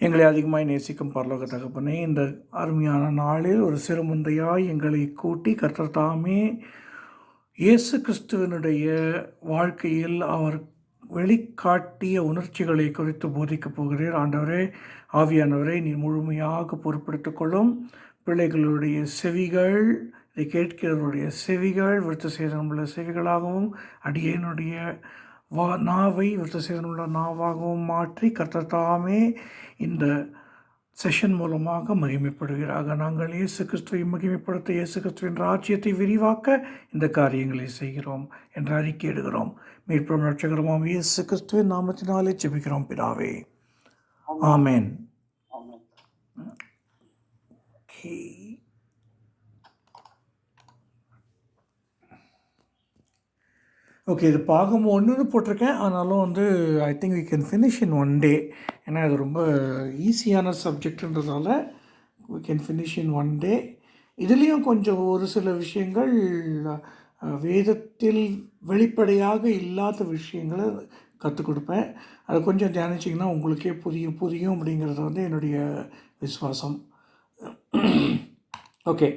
எங்களை அதிகமாய் நேசிக்கும் பரலோக தகப்பனே, இந்த அருமையான நாளில் ஒரு சிறு முந்தையாய் எங்களை கூட்டி கர்த்தர் தாமே இயேசு கிறிஸ்துவனுடைய வாழ்க்கையில் அவர் வெளிக்காட்டிய உணர்ச்சிகளை குறித்து போதிக்கப் போகிறீர். ஆண்டவரே, ஆவியானவரை நீ முழுமையாக பொறுப்பெடுத்துக் கொள்ளும். பிள்ளைகளுடைய செவிகள், இதை கேட்கிறவருடைய செவிகள் விருத்த சேதனமுள்ள செவிகளாகவும், அடியேனுடைய நாவை விருத்த சேதனமுள்ள நாவாகவும் மாற்றி கர்த்தர் தாமே இந்த செஷன் மூலமாக மகிமைப்படுகிறாக. நாங்கள் இயேசு கிறிஸ்துவை மகிமைப்படுத்த, இயேசு கிறிஸ்துவின் ராஜ்யத்தை விரிவாக்க இந்த காரியங்களை செய்கிறோம் என்று அறிக்கையிடுகிறோம். மீட்பும் ரட்சகருமாம் இயேசு கிறிஸ்துவின் நாமத்தினாலே ஜெபிக்கிறோம் பிதாவே, ஆமென். ஓகே, இது பாகம் 1ன்னு போட்டிருக்கேன். ஆனாலும் I think we can finish in one day. ஏன்னா இது ரொம்ப ஈஸியான சப்ஜெக்டுன்றதால we can finish in one day. இதுலேயும் கொஞ்சம் ஒரு சில விஷயங்கள் வேதத்தில் வெளிப்படையாக இல்லாத விஷயங்களை கற்றுக் கொடுப்பேன். அதை கொஞ்சம் தியானிச்சிங்கன்னா உங்களுக்கே புரியும் அப்படிங்கிறது என்னுடைய விசுவாசம். ஓகே,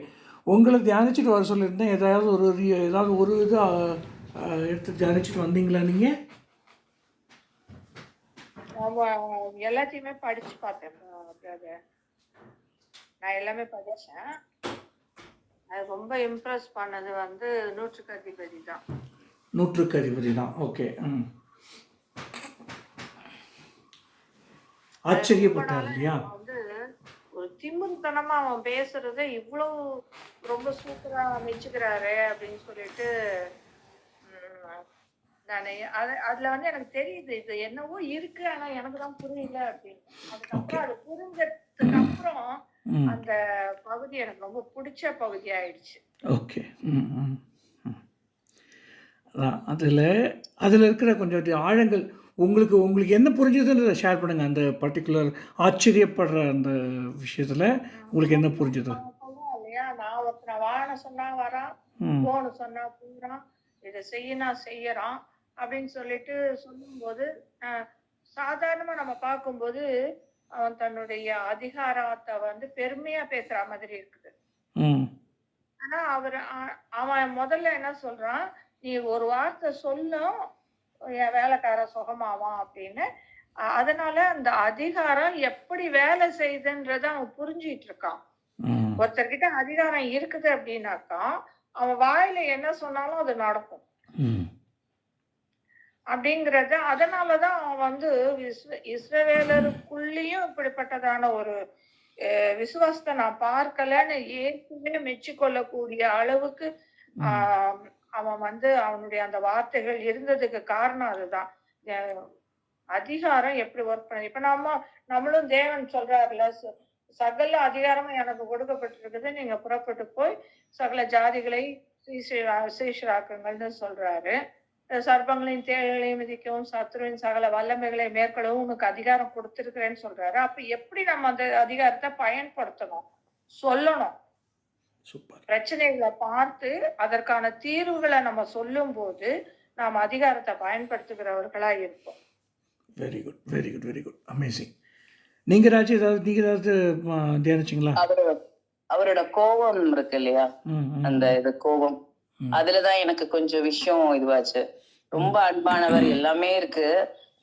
உங்களை தியானிச்சுட்டு வர சொல்லியிருந்தேன். ஏதாவது ஒரு இது எடுத்து தியானிச்சுட்டு வந்தீங்களா நீங்கள்? எல்லாத்தையுமே படிச்சு பார்த்தேன் பிரதர். நான் எல்லாமே படிச்சேன். அது ரொம்ப இம்ப்ரெஸ் பண்ணது நூற்றுக்கு அதிபதி தான். நூற்றுக்கு அதிபதி தான். ஓகே, ஆச்சரியப்பட்டார் இல்லையா? ஒரு திமிர்த்தனமா அவன் பேசுறத இவ்வளவு ரொம்ப சூப்பரா மெச்சுக்கிறாரு அப்படின்னு சொல்லிட்டு நானே அதுல எனக்கு தெரியுது இது என்னவோ இருக்கு, ஆனா எனக்கு தான் புரியல அப்படின்னு. அதுக்கப்புறம் அது புரிஞ்சதுக்கு அப்புறம் அந்த பகுதி எனக்கு ரொம்ப பிடிச்ச பகுதி ஆயிடுச்சு. ஓகே, அதில் இருக்கிற கொஞ்சம் ஆழங்கள் உங்களுக்கு என்ன புரிஞ்சதுன்றதை ஷேர் பண்ணுங்க. அந்த பர்டிகுலர் ஆச்சரியப்படுற அந்த விஷயத்துல உங்களுக்கு என்ன புரிஞ்சது? இல்லையா, நான் ஒருத்தனை வாழ சொன்னா வரான், போன்னு சொன்னா போறான், இதை செய்யனா செய்யறான் அப்படின்னு சொல்லிட்டு சொல்லும்போது சாதாரணமா நம்ம பார்க்கும்போது அவன் தன்னுடைய அதிகாரத்தை பெருமையா பேசுற மாதிரி இருக்குது. ஆனா அவன் முதல்ல என்ன சொல்றான், நீ ஒரு வார்த்தை சொல்லும் என் வேலைக்கார சுகமாவான் அப்படின்னு. அதனால அந்த அதிகாரம் எப்படி வேலை செய்யுதுன்றத அவன் புரிஞ்சிட்டு இருக்கான். ஒருத்தர்கிட்ட அதிகாரம் இருக்குது அப்படின்னாக்கா அவன் வாயில என்ன சொன்னாலும் அது நடக்கும் அப்படிங்கறது. அதனாலதான் அவன் இஸ்ரவேலருக்குள்ளேயும் இப்படிப்பட்டதான ஒரு விசுவாசத்தை நான் பார்க்கலன்னு ஏற்கனவே மெச்சிக்கொள்ளக்கூடிய அளவுக்கு அவன் அவனுடைய அந்த வார்த்தைகள் இருந்ததுக்கு காரணம் அதுதான். அதிகாரம் எப்படி ஒர்க் பண்ண. இப்ப நம்மளும் தேவன் சொல்றாருல, சகல அதிகாரமும் எனக்கு கொடுக்கப்பட்டிருக்குது, நீங்க புறப்பட்டு போய் சகல ஜாதிகளை சீஷராக்குங்கள்னு சொல்றாரு. சர்ப்பங்களையும் தேள்களையும் மிதிக்கவும் சத்துருவின் சகல வல்லமைகளை மேற்கொள்ளவும் உனக்கு அதிகாரம் கொடுத்திருக்கிறேன்னு சொல்றாரு. அப்ப எப்படி நம்ம அந்த அதிகாரத்தை பயன்படுத்தணும், சொல்லணும். பிரச்சனைகளை பார்த்து அதற்கான தீர்வுகளை நம்ம சொல்லும் போது நாம் அதிகாரத்தை பயன்படுத்துகிறவர்களா இருப்போம். Very good, very good, very good, amazing. நீங்க ஏதாவது தியானிச்சீங்களா? அவரோட கோபம் இருக்கு இல்லையா, அந்த இது கோபம், அதுலதான் எனக்கு கொஞ்சம் விஷயம் இதுவாச்சு. ரொம்ப அன்பானவர், எல்லாமே இருக்கு.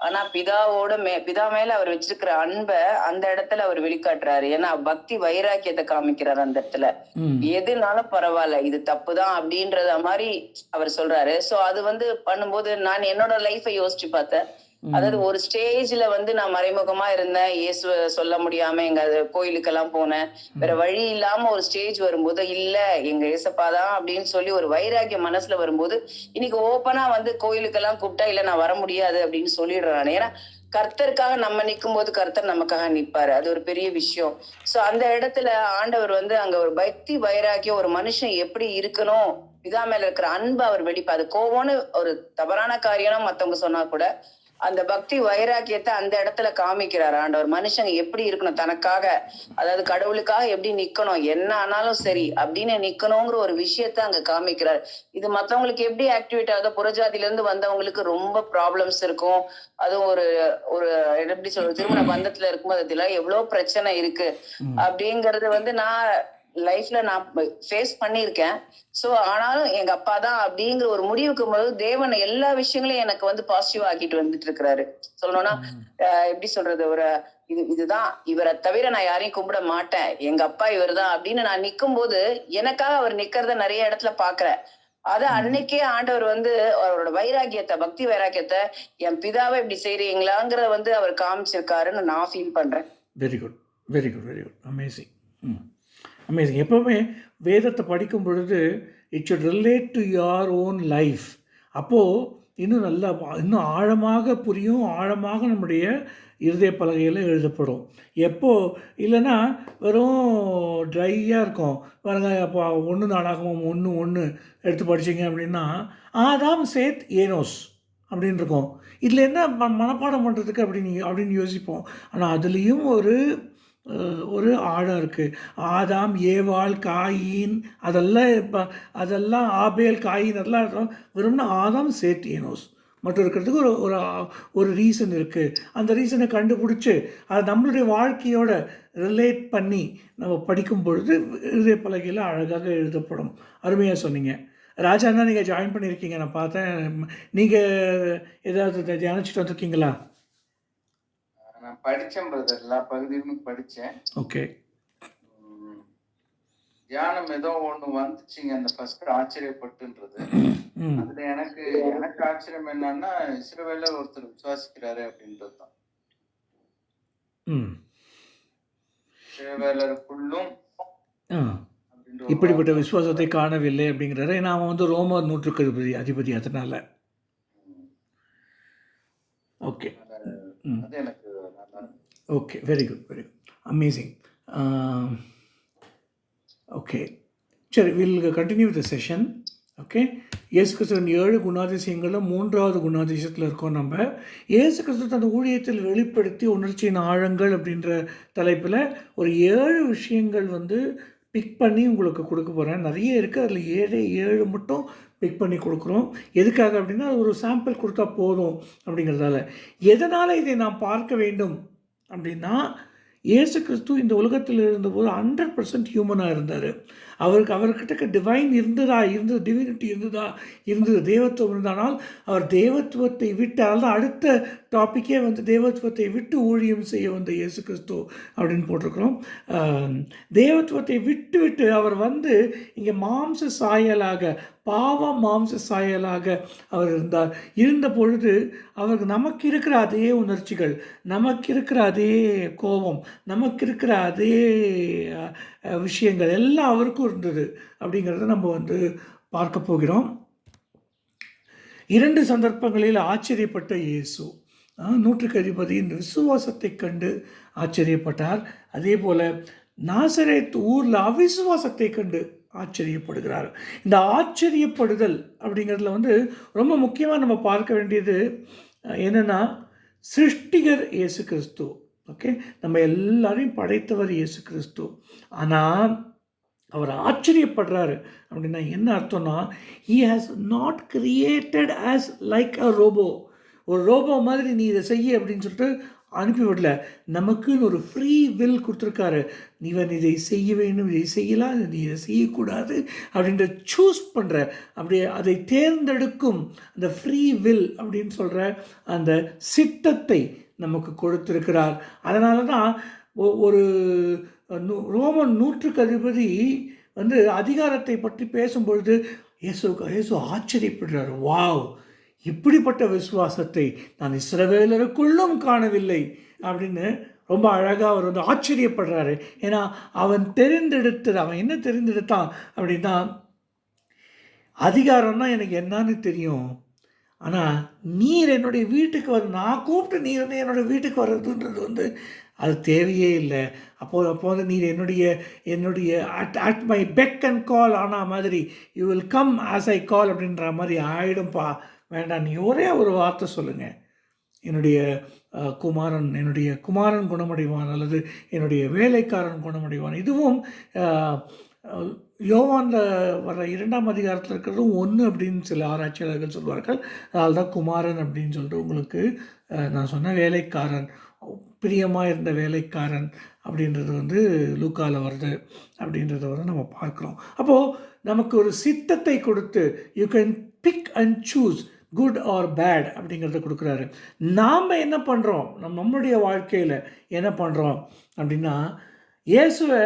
ஆனா பிதா மேல அவர் வச்சிருக்கிற அன்பை அந்த இடத்துல அவர் வெளிக்காட்டுறாரு. ஏன்னா பக்தி வைராக்கியத்தை காமிக்கிறாரு அந்த இடத்துல. எதுனாலும் பரவாயில்ல, இது தப்புதான் அப்படின்றத மாதிரி அவர் சொல்றாரு. சோ அது பண்ணும்போது நான் என்னோட லைஃபை யோசிச்சு பார்த்தேன். அதாவது ஒரு ஸ்டேஜ்ல நான் மறைமுகமா இருந்தேன், இயேசு சொல்ல முடியாம எங்க கோயிலுக்கெல்லாம் போனேன். வேற வழி இல்லாம ஒரு ஸ்டேஜ் வரும்போது இல்ல எங்க இயேசப்பாதான் அப்படின்னு சொல்லி ஒரு வைராக்கிய மனசுல வரும்போது இன்னைக்கு ஓப்பனா கோயிலுக்கெல்லாம் கூப்பிட்டா இல்ல நான் வர முடியாது அப்படின்னு சொல்லிடுறான். ஏன்னா கர்த்தருக்காக நம்ம நிற்கும் போது கர்த்தர் நமக்காக நிற்பாரு. அது ஒரு பெரிய விஷயம். சோ அந்த இடத்துல ஆண்டவர் அங்க ஒரு பக்தி வைராக்கியம், ஒரு மனுஷன் எப்படி இருக்கணும், பிதா மேல இருக்கிற அன்பு அவர் வெளிப்பா. அது கோவம்னு ஒரு தவறான காரியம் மத்தவங்க சொன்னா கூட அந்த பக்தி வைராக்கியத்தை அந்த இடத்துல காமிக்கிறார் ஆண்டவர். மனுஷங்க எப்படி இருக்கணும், தனக்காக, அதாவது கடவுளுக்காக எப்படி நிக்கணும், என்ன ஆனாலும் சரி அப்படின்னு நிக்கணுங்கிற ஒரு விஷயத்த அங்க காமிக்கிறார். இது மத்தவங்களுக்கு எப்படி ஆக்டிவேட் ஆகுதோ, புறஜாதியில இருந்து வந்தவங்களுக்கு ரொம்ப ப்ராப்ளம்ஸ் இருக்கும். அதுவும் ஒரு ஒரு எப்படி சொல்றது, திருமண பந்தத்துல இருக்கும்போது அதெல்லாம் எவ்வளவு பிரச்சனை இருக்கு அப்படிங்கறது நான் லைஃப்ல நான் ஃபேஸ் பண்ணியிருக்கேன். சோ ஆனாலும் எங்க அப்பா தான் அப்படிங்கிற ஒரு முடிவுக்கு போது தேவன் எல்லா விஷயங்களையும் எனக்கு பாசிட்டிவா ஆக்கிட்டு வந்துட்டு இருக்கிறாரு. சொல்லணும்னா எப்படி சொல்றது, ஒரு இதுதான், இவரை தவிர நான் யாரையும் கும்பிட மாட்டேன், எங்க அப்பா இவர் தான் அப்படின்னு நான் நிக்கும் போது எனக்காக அவர் நிக்கிறத நிறைய இடத்துல பாக்குறேன். அன்னைக்கே ஆண்டவர் அவரோட வைராக்கியத்தை, பக்தி வைராக்கியத்தை, என் பிதாவை இப்படி செய்றீங்களாங்கிற அவர் காமிச்சிருக்காருன்னு நான் ஃபீல் பண்றேன். Very good, very good, very good, amazing, amazing. எப்போவுமே வேதத்தை படிக்கும் பொழுது it should relate to your own life. அப்போது இன்னும் ஆழமாக புரியும், ஆழமாக நம்முடைய இருதய பலகையில் எழுதப்படும். எப்போது இல்லைன்னா வெறும் ட்ரையாக இருக்கும் பாருங்க. அப்போ 1 நாளாகவும் 1:1 எடுத்து படிச்சிங்க அப்படின்னா ஆதாம் சேத் ஏனோஸ் அப்படின்னு இருக்கும். இதில் என்ன மனப்பாடம் பண்ணுறதுக்கு அப்படின்னு யோசிப்போம். ஆனால் அதுலேயும் ஒரு ஆழம் இருக்குது. ஆதாம், ஏவாள், காயின், அதெல்லாம் ஆபேல், காயின், அதெல்லாம் வெறும்னா ஆதாம் சேத் ஏனோஸ் மட்டும் இருக்கிறதுக்கு ஒரு ரீசன் இருக்குது. அந்த ரீசனை கண்டுபிடிச்சி அதை நம்மளுடைய வாழ்க்கையோட ரிலேட் பண்ணி நம்ம படிக்கும் பொழுது இதய பலகையில் அழகாக எழுதப்படும். அருமையாக சொன்னீங்க ராஜா. அண்ணா, நீங்கள் ஜாயின் பண்ணியிருக்கீங்க, நான் பார்த்தேன். நீங்கள் ஏதாவது தியானிச்சுட்டு வந்திருக்கீங்களா? நான் படிச்சேன் பிரதர், எல்லா பகுதியும் படிச்சேன். ஓகே. தியானம் ஏதோ ஒண்ணு வந்துச்சுங்க அந்த ஃபர்ஸ்ட் ஆச்சரியப்பட்டுன்றது. அதுல எனக்கு ஆச்சரியம் என்னன்னா, இஸ்ரவேலர் ஒருத்தர் விசுவாசிக்கிறாரு அப்படின்றதுதான். இஸ்ரவேலருக்குள்ளும் இப்படிப்பட்ட விசுவாசத்தை காணவில்லை அப்படிங்கிறாரு. ஏன்னா அவன் ரோம நூற்றுக்கு அதிபதி, அதனால. ஓகே, அது எனக்கு okay, very good, very good, amazing. Okay, சரி, will continue the session. Okay, Yesu கிறிஸ்துவின் 7 குணாதிசயங்களும் 3வது குணாதிசயத்தில் இருக்கோம் நம்ம. இயேசு கிறிஸ்து தன் ஊழியத்தில் வெளிப்படுத்தி உணர்ச்சியின் ஆழங்கள் அப்படின்ற தலைப்பில் ஒரு 7 விஷயங்கள் பிக் பண்ணி உங்களுக்கு கொடுக்க போகிறேன். நிறைய இருக்குது, அதில் 7 மட்டும் பிக் பண்ணி கொடுக்குறோம். எதுக்காக அப்படின்னா ஒரு சாம்பிள் கொடுத்தா போதும் அப்படிங்கிறதால. எதனால் இதை நாம் பார்க்க வேண்டும் அப்படின்னா, இயேசு கிறிஸ்து இந்த உலகத்தில் இருந்தபோது 100% ஹியூமனாக இருந்தார். அவர்கிட்ட டிவைன் டிவினிட்டி இருந்தது, தேவத்துவம் இருந்தானால் அவர் தேவத்துவத்தை விட்டு, அதாவது அடுத்த டாப்பிக்கே தேவத்துவத்தை விட்டு ஊழியம் செய்ய வந்த இயேசு கிறிஸ்து அப்படின்னு போட்டிருக்கிறோம். தேவத்துவத்தை விட்டு அவர் இங்கே மாம்ச சாயலாக, பாவ மாம்ச சாயலாக அவர் இருந்த பொழுது அவருக்கு நமக்கு இருக்கிற அதே உணர்ச்சிகள், நமக்கு இருக்கிற அதே கோபம், நமக்கு இருக்கிற அதே விஷயங்கள் எல்லாம் அவருக்கும் இருந்தது அப்படிங்கிறத நம்ம பார்க்க போகிறோம். 2 சந்தர்ப்பங்களில் ஆச்சரியப்பட்ட இயேசு, நூற்றுக்கு அதிபதியின் விசுவாசத்தை கண்டு ஆச்சரியப்பட்டார். அதே போல் நாசரேத் ஊரில் அவிசுவாசத்தை கண்டு ஆச்சரியப்படுகிறார். இந்த ஆச்சரியப்படுதல் அப்படிங்கிறதுல ரொம்ப முக்கியமாக நம்ம பார்க்க வேண்டியது என்னென்னா, சிருஷ்டிகர் இயேசு கிறிஸ்து. ஓகே, நம்ம எல்லாரையும் படைத்தவர் இயேசு கிறிஸ்து. ஆனால் அவர் ஆச்சரியப்படுறாரு அப்படின்னா என்ன அர்த்தம்னா, he has not created as like a robo. ஒரு ரோபோ மாதிரி நீ இதை செய்ய அப்படின்னு சொல்லிட்டு அனுப்பிவிடல. நமக்குன்னு ஒரு ஃப்ரீ வில் கொடுத்துருக்காரு. நீவன் இதை செய்ய வேண்டும், இதை செய்யலாம், நீ இதை செய்யக்கூடாது அப்படின்ற சூஸ் பண்ணுற, அப்படியே அதை தேர்ந்தெடுக்கும் அந்த ஃப்ரீ வில் அப்படின்னு சொல்கிற அந்த சித்தத்தை நமக்கு கொடுத்திருக்கிறார். அதனால தான் ஒரு ரோமன் நூற்றுக்கு அதிபதி அதிகாரத்தை பற்றி பேசும்பொழுது இயேசு ஆச்சரியப்படுறார். வாவ், இப்படிப்பட்ட விசுவாசத்தை நான் இஸ்ரவேலருக்குள்ளும் காணவில்லை அப்படின்னு ரொம்ப அழகாக அவர் ஆச்சரியப்படுறாரு. ஏன்னா அவன் என்ன தெரிந்தெடுத்தான் அப்படின்னா, அதிகாரம்னா எனக்கு என்னன்னு தெரியும், ஆனால் நீர் என்னுடைய வீட்டுக்கு நான் கூப்பிட்டு நீர் என்னுடைய வீட்டுக்கு வர்றதுன்றது அது தேவையே இல்லை. அப்போது நீர் என்னுடைய at my beck and call ஆனா மாதிரி you will come as I call அப்படின்ற மாதிரி ஆகிடும்பா. வேண்டாம், நீ ஒரே ஒரு வார்த்தை சொல்லுங்கள், என்னுடைய என்னுடைய குமாரன் குணமடைவான் அல்லது என்னுடைய வேலைக்காரன் குணமடைவான். இதுவும் யோவானில் வர 2ஆம் அதிகாரத்தில் இருக்கிறதும் ஒன்று அப்படின்னு சில ஆராய்ச்சியாளர்கள் சொல்வார்கள். அதனால தான் குமாரன் அப்படின்னு சொல்லிட்டு உங்களுக்கு நான் சொன்ன வேலைக்காரன், பிரியமாக இருந்த வேலைக்காரன் அப்படின்றது வந்து லூக்காவில் வருது அப்படின்றத வந்து நம்ம பார்க்குறோம். அப்போது நமக்கு ஒரு சித்தத்தை கொடுத்து you can pick and choose good or bad அப்படிங்கிறத கொடுக்குறாரு. நாம் என்ன பண்ணுறோம், நம்மளுடைய வாழ்க்கையில் என்ன பண்ணுறோம் அப்படின்னா, இயேசுவை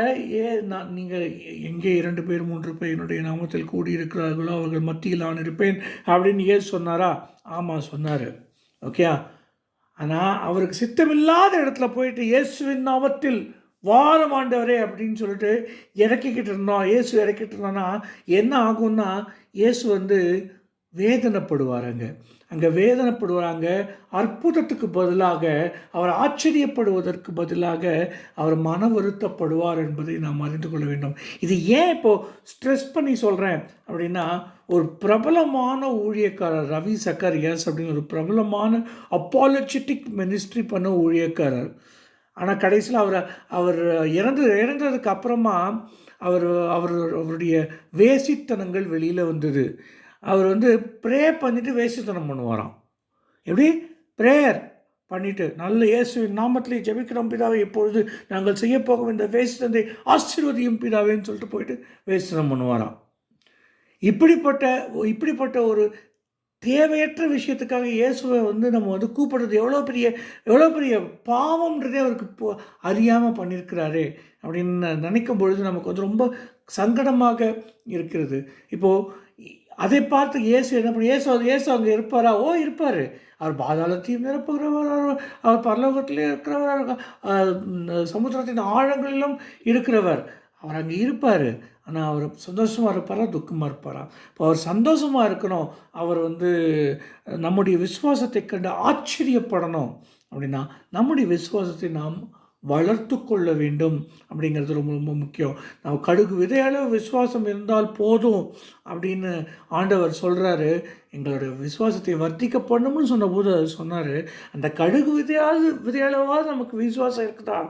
நீங்கள் எங்கே 2 பேர் 3 பேர் என்னுடைய நாமத்தில் கூடியிருக்கிறார்களோ அவர்கள் மத்தியில் நான் இருப்பேன் அப்படின்னு இயேசு சொன்னாரா? ஆமாம் சொன்னார். ஓகே. ஆனால் அவருக்கு சித்தமில்லாத இடத்துல போயிட்டு இயேசுவின் நாமத்தில் வாரம் ஆண்டவரே அப்படின்னு சொல்லிட்டு இறக்கிக்கிட்டு இருந்தோம். இயேசு இறக்கிட்டு இருந்தோன்னா என்ன ஆகும்னா, இயேசு வந்து வேதனைப்படுவாருங்க. அங்கே வேதனைப்படுவாங்க. அற்புதத்துக்கு பதிலாக அவர் ஆச்சரியப்படுவதற்கு பதிலாக அவர் மன வருத்தப்படுவார் என்பதை நாம் அறிந்து கொள்ள வேண்டும். இது ஏன் இப்போது ஸ்ட்ரெஸ் பண்ணி சொல்கிறேன் அப்படின்னா, ஒரு பிரபலமான ஊழியக்காரர் ரவி சக்கரியாஸ் அப்படின்னு ஒரு பிரபலமான அப்பாலஜெட்டிக் மினிஸ்ட்ரி பண்ண ஊழியக்காரர். ஆனால் கடைசியில் அவர் இறந்ததுக்கு அப்புறமா அவருடைய வேசித்தனங்கள் வெளியில் வந்தது. அவர் வந்து ப்ரே பண்ணிவிட்டு வேசித்தனம் பண்ணுவாராம். எப்படி? ப்ரேயர் பண்ணிவிட்டு நல்ல இயேசுவின் நாமத்திலே ஜெபிக்கிறோம் பிதாவை, இப்பொழுது நாங்கள் செய்ய போகும் இந்த வேசித்தனை ஆசீர்வதியும் பிதாவேன்னு சொல்லிட்டு போயிட்டு வேசித்தனம் பண்ணுவாராம். இப்படிப்பட்ட ஒரு தேவையற்ற விஷயத்துக்காக இயேசுவை வந்து நம்ம வந்து கூப்பிடுறது எவ்வளோ பெரிய பாவம்ன்றதே அவருக்கு அறியாமல் பண்ணியிருக்கிறாரே அப்படின்னு நினைக்கும் பொழுது நமக்கு வந்து ரொம்ப சங்கடமாக இருக்கிறது. இப்போது அதை பார்த்து இயேசு என்ன பண்ண, இயேசு அங்கே இருப்பாரா? இருப்பார். அவர் பாதாளத்தையும் நிரப்புகிறவர், அவர் பரலோகத்திலே இருக்கிறவர், சமுத்திரத்தின் ஆழங்களிலும் இருக்கிறவர். அவர் அங்கே இருப்பார். ஆனால் அவர் சந்தோஷமாக இருப்பாரா, துக்கமாக இருப்பாரா? இப்போ அவர் சந்தோஷமாக இருக்கணும், அவர் வந்து நம்முடைய விசுவாசத்தை கண்டு ஆச்சரியப்படணும் அப்படின்னா நம்முடைய விசுவாசத்தை நாம் வளர்த்து கொள்ள வேண்டும் அப்படிங்கிறது ரொம்ப ரொம்ப முக்கியம். நம்ம கடுகு விதையளவு விசுவாசம் இருந்தால் போதும் அப்படின்னு ஆண்டவர் சொல்கிறாரு. எங்களுடைய விசுவாசத்தை வர்த்திக்க பண்ணணும்னு சொன்னபோது சொன்னார், அந்த கடுகு விதையளவாவது நமக்கு விசுவாசம் இருக்குதா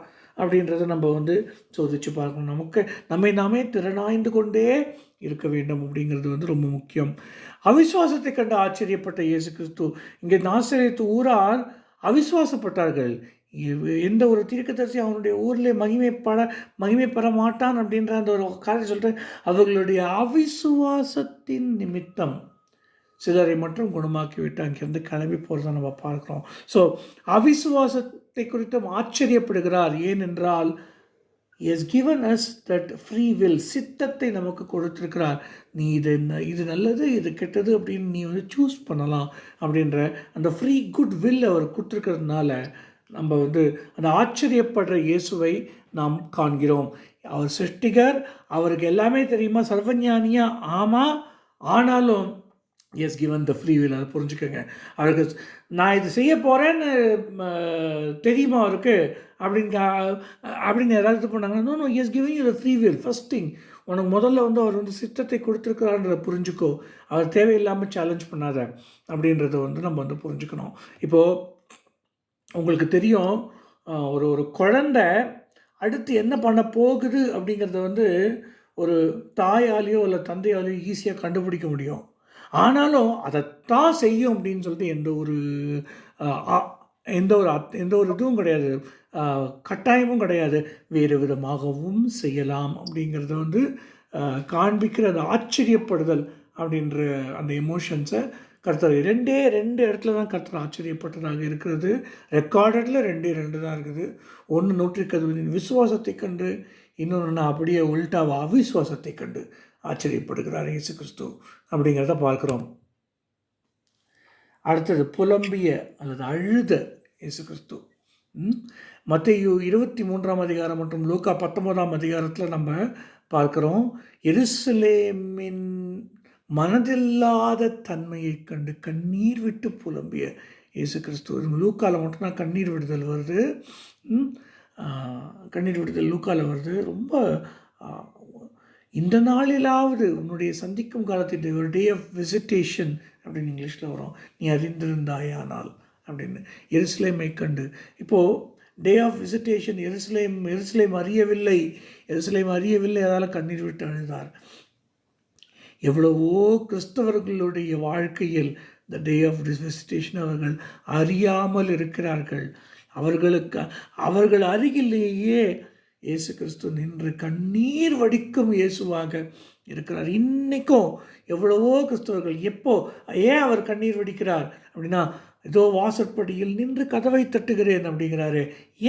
அப்படின்றத நம்ம வந்து சோதித்து பார்க்கணும். நம்மை நாமே திறனாய்ந்து கொண்டே இருக்க வேண்டும் அப்படிங்கிறது வந்து ரொம்ப முக்கியம். அவிசுவாசத்தை கண்டு ஆச்சரியப்பட்ட இயேசு கிறிஸ்து இங்கே நாசரேத்து ஊரார் அவிசுவாசப்பட்டார்கள். எந்த ஒரு தீர்க்கதரிசி அவனுடைய ஊரில் மகிமை பெற மாட்டான் அப்படின்ற அந்த ஒரு காரியத்தை சொல்லிட்டு அவர்களுடைய அவிசுவாசத்தின் நிமித்தம் சிலரை மட்டும் குணமாக்கி விட்டு அங்கேருந்து கிளம்பி போகிறத நம்ம பார்க்குறோம். ஸோ அவிசுவாசத்தை குறித்தும் ஆச்சரியப்படுகிறார். ஏனென்றால் he has given us that free will, சித்தத்தை நமக்கு கொடுத்துருக்கிறார். நீ இது நல்லது இது கெட்டது அப்படின்னு நீ வந்து சூஸ் பண்ணலாம் அப்படின்ற அந்த ஃப்ரீ குட் வில் அவர் கொடுத்துருக்கிறதுனால நம்ம வந்து அந்த ஆச்சரியப்படுற இயேசுவை நாம் காண்கிறோம். அவர் சிருஷ்டிகர், அவருக்கு எல்லாமே தெரியுமா, சர்வஞானியா? ஆமாம். ஆனாலும் is given the free will. அதை புரிஞ்சுக்கோங்க. அவருக்கு நான் இது செய்ய போகிறேன்னு தெரியுமா அவருக்கு அப்படின்னு யாராவது இது பண்ணாங்கன்னா, no is giving you the free will. First thing, உனக்கு முதல்ல வந்து அவர் வந்து சித்தத்தை கொடுத்துருக்கிறான்றதை புரிஞ்சுக்கோ. அவர் தேவையில்லாமல் சேலஞ்ச் பண்ணாத அப்படின்றத வந்து நம்ம வந்து புரிஞ்சுக்கணும். இப்போது உங்களுக்கு தெரியும், ஒரு குழந்தை அடுத்து என்ன பண்ண போகுது அப்படிங்கிறத வந்து ஒரு தாயாலேயோ இல்லை தந்தையாலேயோ ஈஸியாக கண்டுபிடிக்க முடியும். ஆனாலும் அதைத்தான் செய்யும் அப்படின்னு சொல்லிட்டு எந்த ஒரு இதுவும் கிடையாது, கட்டாயமும் கிடையாது. வேறு விதமாகவும் செய்யலாம் அப்படிங்கிறத வந்து காண்பிக்கிற அந்த ஆச்சரியப்படுதல் அப்படின்ற அந்த எமோஷன்ஸை கர்த்தர் ரெண்டு இடத்துல தான் கர்த்தர் ஆச்சரியப்பட்டதாக இருக்கிறது. ரெக்கார்டடில் 2 தான் இருக்குது. ஒன்று 160 விசுவாசத்தை கண்டு, இன்னொன்று அப்படியே உல்டாவா அவிசுவாசத்தை கண்டு ஆச்சரியப்படுகிறார் இயேசு கிறிஸ்து அப்படிங்கிறத பார்க்குறோம். அடுத்தது புலம்பிய அல்லது அழுத இயேசு கிறிஸ்து. மத்தேயு 23ஆம் அதிகாரம் மற்றும் லூக்கா 19ஆம் அதிகாரத்தில் நம்ம பார்க்குறோம், எருசலேமின் மனதில்லாத தன்மையை கண்டு கண்ணீர் விட்டு புலம்பிய இயேசு கிறிஸ்து. லூக்காவில் மட்டும்தான் கண்ணீர் விடுதல் வருது. கண்ணீர் விடுதல் லூக்காவில் வருது. ரொம்ப இந்த நாளிலாவது உன்னுடைய சந்திக்கும் காலத்தின் ஒரு டே ஆஃப் விசிட்டேஷன் அப்படின்னு இங்கிலீஷில் வரும், நீ அறிந்திருந்தாயானால் அப்படின்னு. எருசலேமை கண்டு இப்போது டே ஆஃப் விசிட்டேஷன், எருசலேம் அறியவில்லை, அதால் கண்ணீர் விட்டு அழுதார். எவ்வளவோ கிறிஸ்தவர்களுடைய வாழ்க்கையில் த டே ஆஃப் விசிட்டேஷன் அவர்கள் அறியாமல் இருக்கிறார்கள். அவர்கள் அருகிலேயே இயேசு கிறிஸ்து நின்று கண்ணீர் வடிக்கும் இயேசுவாக இருக்கிறார். இன்றைக்கும் எவ்வளவோ கிறிஸ்தவர்கள் ஏன் அவர் கண்ணீர் வடிக்கிறார் அப்படின்னா, ஏதோ வாசற்படியில் நின்று கதவை தட்டுகிறேன் அப்படிங்கிறாரு.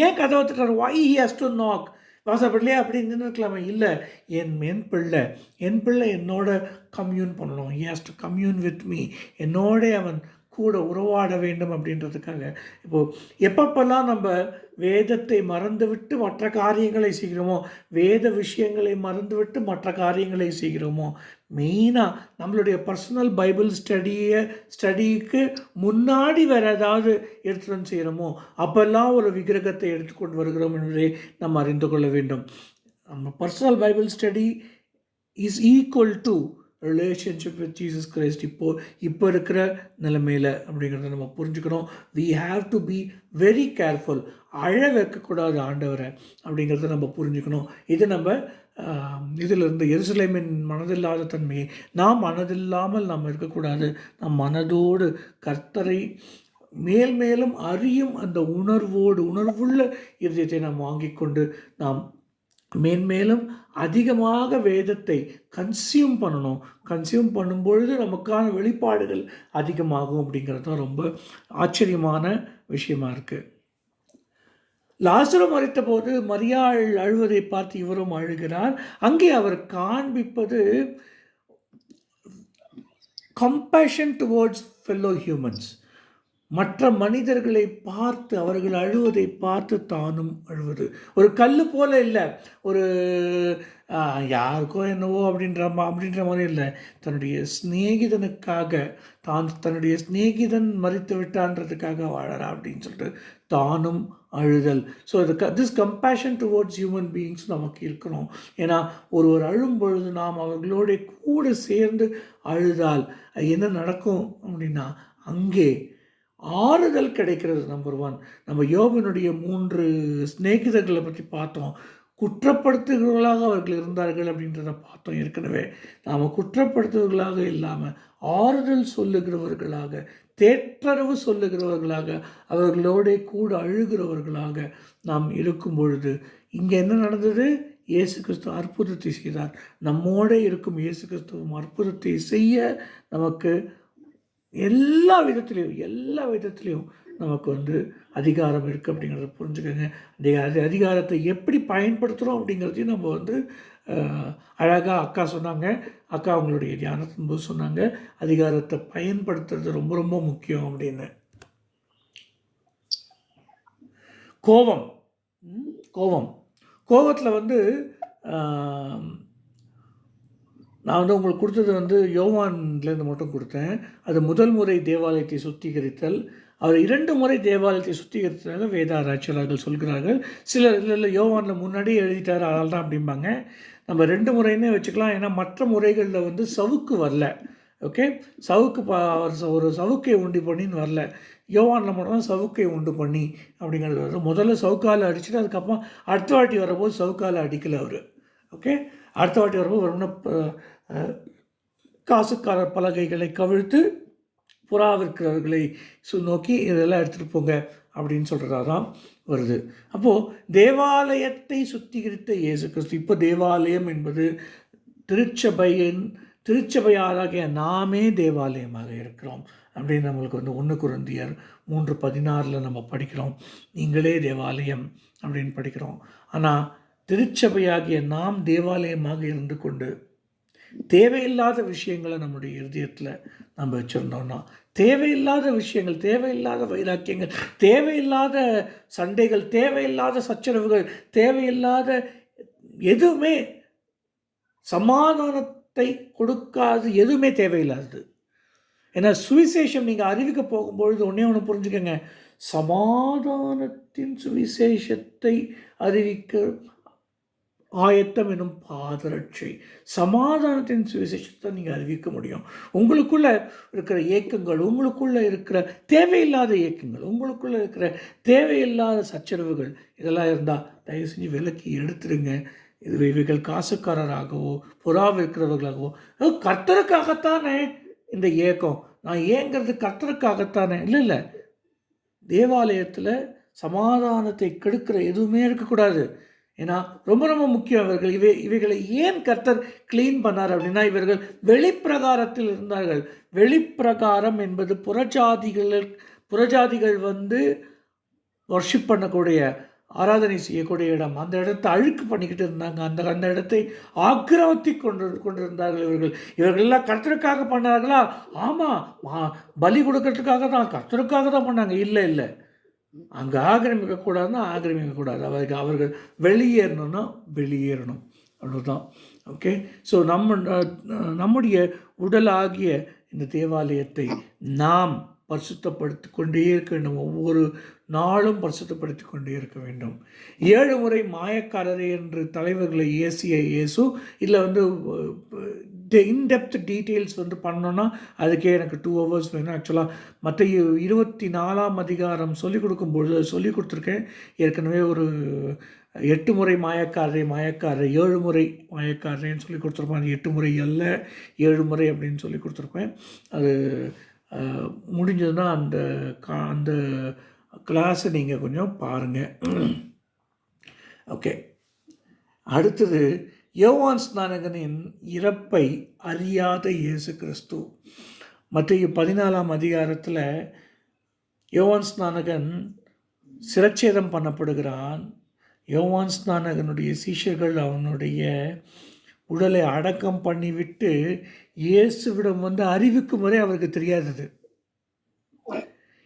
ஏன் கதவை தட்டுறாரு? why he has to knock? வாசப்படலையே அப்படி நின்றுக்கலாமே. இல்லை, என் பிள்ளை என்னோட கம்யூன் பண்ணணும். he has to commune with me. என்னோட அவன் கூட உறவாட வேண்டும் அப்படின்றதுக்காக. இப்போது எப்பப்பெல்லாம் நம்ம வேதத்தை மறந்துவிட்டு மற்ற காரியங்களை செய்கிறோமோ, வேத விஷயங்களை மறந்துவிட்டு மற்ற காரியங்களை செய்கிறோமோ, மெயினாக நம்மளுடைய பர்சனல் பைபிள் ஸ்டடிக்கு முன்னாடி வேறு ஏதாவது எடுத்துகிட்டு செய்கிறோமோ, அப்போல்லாம் ஒரு விக்கிரகத்தை எடுத்துக்கொண்டு வருகிறோம் என்பதை நம்ம அறிந்து கொள்ள வேண்டும். நம்ம personal Bible study is equal to relationship with Jesus Christ இப்போ இருக்கிற நிலைமையில் அப்படிங்கிறத நம்ம புரிஞ்சுக்கணும். We have to be very careful. அழ வைக்கக்கூடாது ஆண்டவரை அப்படிங்கிறத நம்ம புரிஞ்சுக்கணும். இது நம்ம இதிலிருந்து எருசலேமின் மனதில்லாத தன்மையை மனதில்லாமல் நாம் இருக்கக்கூடாது. நம் மனதோடு கர்த்தரை மேலும் அறியும் அந்த உணர்வுள்ள இருதயத்தை நாம் வாங்கி கொண்டு நாம் மேன்மேலும் அதிகமாக வேதத்தை கன்சியூம் பண்ணணும். கன்சியூம் பண்ணும்பொழுது நமக்கான வெளிப்பாடுகள் அதிகமாகும். அப்படிங்கிறது தான் ரொம்ப ஆச்சரியமான விஷயமா இருக்குது. லாசரு மரித்த போது மரியாள் அழுவதை பார்த்து இவரும் அழுகிறார். அங்கே அவர் காண்பிப்பது கம்பேஷன் டுவோர்ட்ஸ் ஃபெல்லோ ஹியூமன்ஸ். மற்ற மனிதர்களை பார்த்து, அவர்கள் அழுவதை பார்த்து தானும் அழுவது. ஒரு கல் போல இல்லை, ஒரு யாருக்கோ என்னவோ அப்படின்ற மாதிரி இல்லை. தன்னுடைய சிநேகிதனுக்காக, தன்னுடைய சிநேகிதன் மரித்து விட்டான்றதுக்காக வாழறா அப்படின்னு சொல்லிட்டு தானும் அழுதல். So this compassion towards human beings நமக்கு இருக்கணும். ஏன்னா ஒருவர் அழும் பொழுது நாம் அவர்களோட கூட சேர்ந்து அழுதால் என்ன நடக்கும் அப்படின்னா, அங்கே ஆறுதல் கிடைக்கிறது. நம்பர் 1, நம்ம யோபனுடைய 3 சிநேகிதர்களை பற்றி பார்த்தோம். குற்றப்படுத்துகிறவர்களாக அவர்கள் இருந்தார்கள் அப்படின்றத பார்த்தோம் ஏற்கனவே. நாம் குற்றப்படுத்துவர்களாக இல்லாமல் ஆறுதல் சொல்லுகிறவர்களாக, தேற்றரவு சொல்லுகிறவர்களாக, அவர்களோட கூட அழுகிறவர்களாக நாம் இருக்கும் பொழுது இங்கே என்ன நடந்தது? இயேசு கிறிஸ்து அற்புதத்தை செய்தார். நம்மோட இருக்கும் இயேசு கிறிஸ்துவும் அற்புதத்தை செய்ய நமக்கு எல்லா விதத்துலேயும் நமக்கு அதிகாரம் இருக்குது அப்படிங்கிறத புரிஞ்சுக்கோங்க. அதிகாரத்தை எப்படி பயன்படுத்துகிறோம் அப்படிங்கிறதையும் நம்ம அழகாக அக்கா சொன்னாங்க. அக்கா அவங்களுடைய தியானத்தின் போது சொன்னாங்க, அதிகாரத்தை பயன்படுத்துறது ரொம்ப ரொம்ப முக்கியம் அப்படின்னு. கோபத்தில் நான் உங்களுக்கு கொடுத்தது யோவான்லேருந்து மட்டும் கொடுத்தேன். அது முதல் முறை தேவாலயத்தை சுத்திகரித்தல். அவர் 2 முறை தேவாலயத்தை சுத்திகரித்ததாக வேதாராய்ச்சியாளர்கள் சொல்கிறார்கள். சிலர் யோவானில் முன்னாடியே எழுதிட்டார், அதனால தான் அப்படிம்பாங்க. நம்ம 2 முறைன்னே வச்சுக்கலாம். ஏன்னா மற்ற முறைகளில் சவுக்கு வரல. ஓகே, ஒரு சவுக்கை உண்டு பண்ணின்னு வரல. யோவானில் மட்டும்தான் சவுக்கை உண்டு பண்ணி அப்படிங்கிறது வருது. முதல்ல சவுக்கால் அடிச்சுட்டு அதுக்கப்புறம் அடுத்த வாட்டி வரும்போது சவுக்கால் அடிக்கலை அவர். ஓகே, அடுத்த வாட்டி வரும்போது காசுக்காரர் பலகைகளை கவிழ்த்து புறாவிற்கிறவர்களை நோக்கி இதெல்லாம் எடுத்துகிட்டு போங்க அப்படின்னு சொல்கிறதான் வருது. அப்போது தேவாலயத்தை சுத்திகரித்த இயேசு கிறிஸ்து, இப்போ தேவாலயம் என்பது திருச்சபையாராகிய நாமே தேவாலயமாக இருக்கிறோம் அப்படின்னு நம்மளுக்கு 1 கொரிந்தியர் 3:16 நம்ம படிக்கிறோம். நீங்களே தேவாலயம் அப்படின்னு படிக்கிறோம். ஆனால் திருச்சபையாகிய நாம் தேவாலயமாக இருந்து கொண்டு தேவையில்லாத விஷயங்களை நம்முடைய இருதயத்தில் நம்ம வச்சுருந்தோம்னா, தேவையில்லாத விஷயங்கள், தேவையில்லாத வைராக்கியங்கள், தேவையில்லாத சண்டைகள், தேவையில்லாத சச்சரவுகள், தேவையில்லாத எதுவுமே சமாதானத்தை கொடுக்காது, எதுவுமே தேவையில்லாதது. ஏன்னா சுவிசேஷம் நீங்கள் அறிவிக்க போகும்பொழுது ஒன்று புரிஞ்சுக்கோங்க, சமாதானத்தின் சுவிசேஷத்தை அறிவிக்க ஆயத்தம் எனும் பாதரட்சை. சமாதானத்தின் சுவிசேஷத்தை நீங்கள் அறிவிக்க முடியும். உங்களுக்குள்ளே இருக்கிற ஏக்கங்கள், உங்களுக்குள்ளே இருக்கிற தேவையில்லாத ஏக்கங்கள், உங்களுக்குள்ளே இருக்கிற தேவையில்லாத சச்சரவுகள் இதெல்லாம் இருந்தால் தயவு செஞ்சு விலக்கி எடுத்துடுங்க. இவைகள் காசுக்காரராகவோ புறாவை இருக்கிறவர்களாகவோ கர்த்தருக்காகத்தானே இந்த ஏக்கம், நான் ஏங்கிறது கர்த்தருக்காகத்தானே. இல்லை, தேவாலயத்தில் சமாதானத்தை கெடுக்கிற எதுவுமே இருக்கக்கூடாது. ஏன்னா ரொம்ப ரொம்ப முக்கியம். இவைகளை ஏன் கர்த்தர் க்ளீன் பண்ணார் அப்படின்னா, இவர்கள் வெளிப்பிரகாரத்தில் இருந்தார்கள். வெளிப்பிரகாரம் என்பது புறஜாதிகள் வர்ஷிப் பண்ணக்கூடிய, ஆராதனை செய்யக்கூடிய இடம். அந்த இடத்தை அழுக்கு பண்ணிக்கிட்டு இருந்தாங்க. அந்த இடத்தை ஆக்கிரமித்து கொண்டிருந்தார்கள். இவர்கள் எல்லாம் கர்த்தருக்காக பண்ணார்களா? ஆமாம், பலி கொடுக்கறதுக்காக தான், கர்த்தருக்காக தான் பண்ணாங்க. இல்லை, அங்கே ஆக்கிரமிக்கக்கூடாதுன்னா ஆக்கிரமிக்கக்கூடாது. அவர்கள் வெளியேறணும்னா வெளியேறணும், அவ்வளோதான். ஓகே. ஸோ நம்முடைய உடலாகிய இந்த தேவாலயத்தை நாம் பரிசுத்தப்படுத்தி கொண்டே இருக்க வேண்டும். ஒவ்வொரு நாளும் பரிசுத்தப்படுத்தி கொண்டே இருக்க வேண்டும். 7 முறை மாயக்காரரே என்று தலைவர்களை ஏசிய இயேசு இதில் இன்டெப்த் டீட்டெயில்ஸ் பண்ணோன்னா அதுக்கே எனக்கு 2 hours வேணும். ஆக்சுவலாக மத்தேயு 24ஆம் அதிகாரம் சொல்லிக் கொடுக்கும்பொழுது சொல்லிக் கொடுத்துருக்கேன் ஏற்கனவே. ஒரு 8 முறை மாயக்காரரே 7 முறை மாயக்காரரேன்னு சொல்லி கொடுத்துருப்பேன். அது 8 முறை அல்ல, 7 முறை அப்படின்னு சொல்லி கொடுத்துருப்பேன். அது முடிஞ்சதுன்னா அந்த கிளாஸை நீங்கள் கொஞ்சம் பாருங்கள். ஓகே. அடுத்தது யோவான் ஸ்நானகனின் இறப்பை அறியாத இயேசு கிறிஸ்து. மத்தேயு 14ஆம் அதிகாரத்தில் யோவான் ஸ்நானகன் சிரச்சேதம் பண்ணப்படுகிறான். யோவான் ஸ்நானகனுடைய சீஷர்கள் அவனுடைய உடலை அடக்கம் பண்ணிவிட்டு இயேசுவிடம் அறிவிக்கும் வரை அவருக்கு தெரியாதது.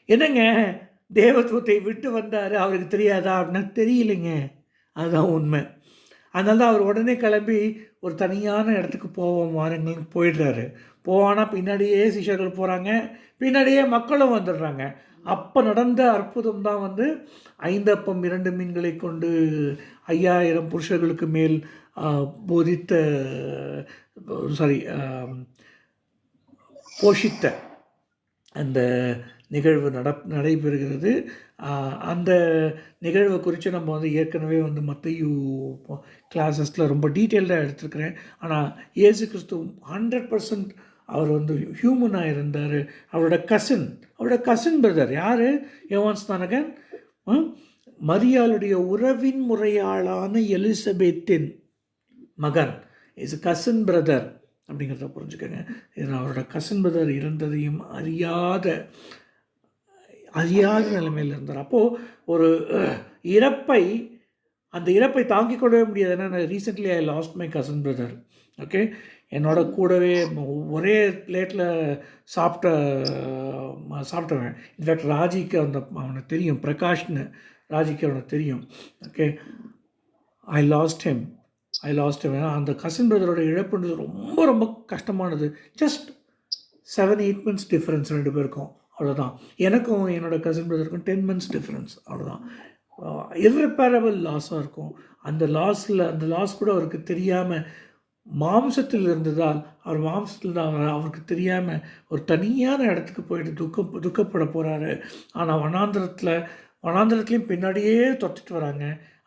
என்னங்க, தேவத்துவத்தை விட்டு வந்தார், அவருக்கு தெரியாதா அப்படின்னா தெரியலைங்க. அதுதான் உண்மை. அதனால தான் அவர் உடனே கிளம்பி ஒரு தனியான இடத்துக்கு போவோம் வாருங்கள்னு போயிடுறாரு. போவானா பின்னாடியே சிஷர்கள் போகிறாங்க, பின்னாடியே மக்களும் வந்துடுறாங்க. அப்போ நடந்த அற்புதம் தான் 5 அப்பம் 2 மீன்களை கொண்டு 5000 புருஷர்களுக்கு மேல் போஷித்த அந்த நிகழ்வு நடைபெறுகிறது. அந்த நிகழ்வை குறித்து நம்ம ஏற்கனவே மத்தேயு கிளாஸஸில் ரொம்ப டீட்டெயில்டாக எடுத்துருக்கிறேன். ஆனால் இயேசு கிறிஸ்து 100% அவர் ஹியூமனாக இருந்தார். அவரோட கசின் பிரதர் யார்? யோவான் ஸ்நானகன் மரியாளுடைய உறவின் முறையாளான எலிசபெத்தின் மகன். இஸ் கசின் பிரதர் அப்படிங்கிறத புரிஞ்சுக்கோங்க. அவரோட கசின் பிரதர் இருந்ததையும் அறியாத நிலைமையில் இருந்தார். அப்போது ஒரு அந்த இறப்பை தாங்கிக் கொள்ளவே முடியாது. ஏன்னா recently I last my cousin brother. Okay. என்னோட கூடவே ஒரே பிளேட்டில் சாப்பிட்டவன். இன்ஃபேக்ட் ராஜிக்கு அவனுக்கு தெரியும், பிரகாஷ்னு ராஜிக்கு அவனுக்கு தெரியும். ஓகே. ஐ லாஸ்ட் ஹிம். ஏன்னா அந்த கசின் பிரதரோட இழப்புன்றது ரொம்ப ரொம்ப கஷ்டமானது. ஜஸ்ட் 7-8 months டிஃப்ரென்ஸ் 2 பேருக்கும், அவ்வளோதான். எனக்கும் என்னோடய கசின் பிரதருக்கும் 10 months டிஃப்ரென்ஸ், அவ்வளோதான். இர்ரிப்பேரபிள் லாஸாக இருக்கும். அந்த லாஸ் கூட அவருக்கு தெரியாமல், மாம்சத்தில் இருந்ததால் அவர் மாம்சத்தில் தான் அவருக்கு தெரியாமல் ஒரு தனியான இடத்துக்கு போயிட்டு துக்கப்பட போகிறாரு. ஆனால் வனாந்திரத்துலேயும் பின்னாடியே தொட்டுட்டு வராங்க.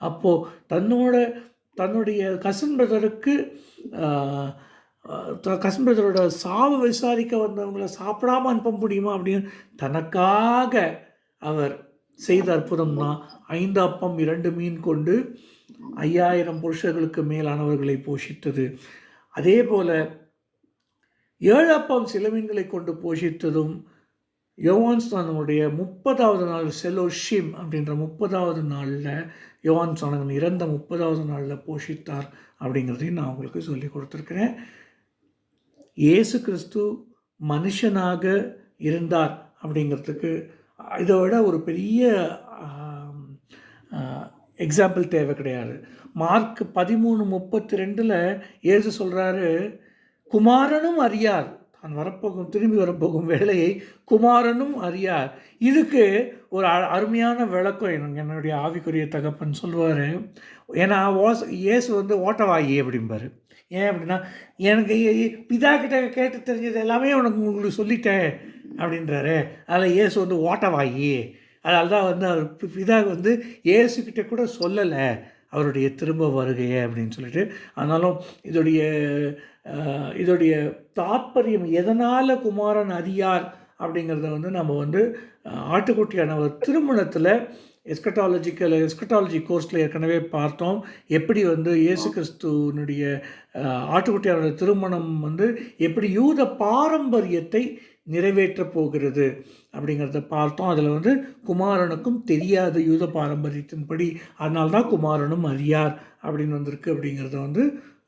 அப்போது தன்னுடைய கசின் பிரதரோட சாவு விசாரிக்க வந்தவங்களை சாப்பிடாமல் அனுப்ப முடியுமா அப்படின்னு தனக்காக அவர் செய்த அற்புதம் தான் 5 அப்பம் 2 மீன் கொண்டு 5000 புருஷர்களுக்கு மேலானவர்களை போஷித்தது. அதே போல் 7 அப்பம் சில மீன்களை கொண்டு போஷித்ததும் யோவான் ஸ்நானகனுடைய 30வது நாள் செலோஷிம் அப்படின்ற 30வது நாளில் யோவான் ஸ்நானகன் இறந்த 30வது நாளில் போஷித்தார் அப்படிங்கிறதையும் நான் உங்களுக்கு சொல்லி கொடுத்துருக்கிறேன். இயேசு கிறிஸ்து மனுஷனாக இருந்தார் அப்படிங்கிறதுக்கு இதை விட ஒரு பெரிய எக்ஸாம்பிள் தேவை கிடையாது. மார்க் 13:32 இயேசு சொல்கிறாரு, குமாரனும் அறியார் தான் திரும்பி வரப்போகும் வேலையை குமாரனும் அறியார். இதுக்கு ஒரு அருமையான விளக்கம் என்னுடைய ஆவிக்குரிய தகப்பன் சொல்லுவார். ஏன்னா இயேசு ஓட்டவாயி அப்படிம்பார். ஏன் அப்படின்னா, எனக்கு பிதா கிட்ட கேட்டு தெரிஞ்சது எல்லாமே உங்களுக்கு சொல்லிட்டேன் அப்படின்றாரு. அதில் இயேசு ஓட்டவாயி. அதனால தான் அவர் பிதா இயேசுக்கிட்ட கூட சொல்லலை அவருடைய திரும்ப வருகையை அப்படின்னு சொல்லிட்டு. ஆனாலும் இதோடைய தாற்பயம் எதனால் குமாரன் அறியார் அப்படிங்கிறத நம்ம ஆட்டுக்குட்டியானவர் திருமணத்தில் எஸ்கட்டாலஜி கோர்ஸில் ஏற்கனவே பார்த்தோம். எப்படி இயேசு கிறிஸ்துவனுடைய ஆட்டுக்குட்டியானோட திருமணம் எப்படி யூத பாரம்பரியத்தை நிறைவேற்றப் போகிறது அப்படிங்கிறத பார்த்தோம். அதில் குமாரனுக்கும் தெரியாது யூத பாரம்பரியத்தின்படி, அதனால்தான் குமாரனும் அறியார் அப்படின்னு வந்திருக்கு அப்படிங்கிறத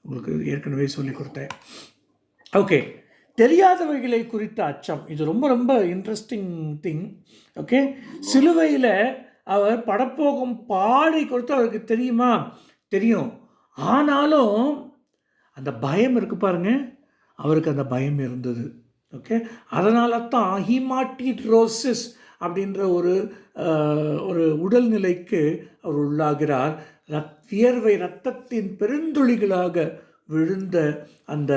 உங்களுக்கு ஏற்கனவே சொல்லி கொடுத்தேன். ஓகே, தெரியாதவைகளை குறித்த அச்சம், இது ரொம்ப ரொம்ப இன்ட்ரெஸ்டிங் திங். ஓகே, சிலுவையில் அவர் படப்போகும் பாடை கொடுத்து அவருக்கு தெரியுமா? தெரியும். ஆனாலும் அந்த பயம் இருக்குது பாருங்க, அவருக்கு அந்த பயம் இருந்தது. ஓகே, அதனால தான் ஹீமாட்டிட்ரோசிஸ் அப்படின்ற ஒரு உடல்நிலைக்கு அவர் உள்ளாகிறார். வியர்வை இரத்தத்தின் பெருந்துளிகளாக விழுந்த அந்த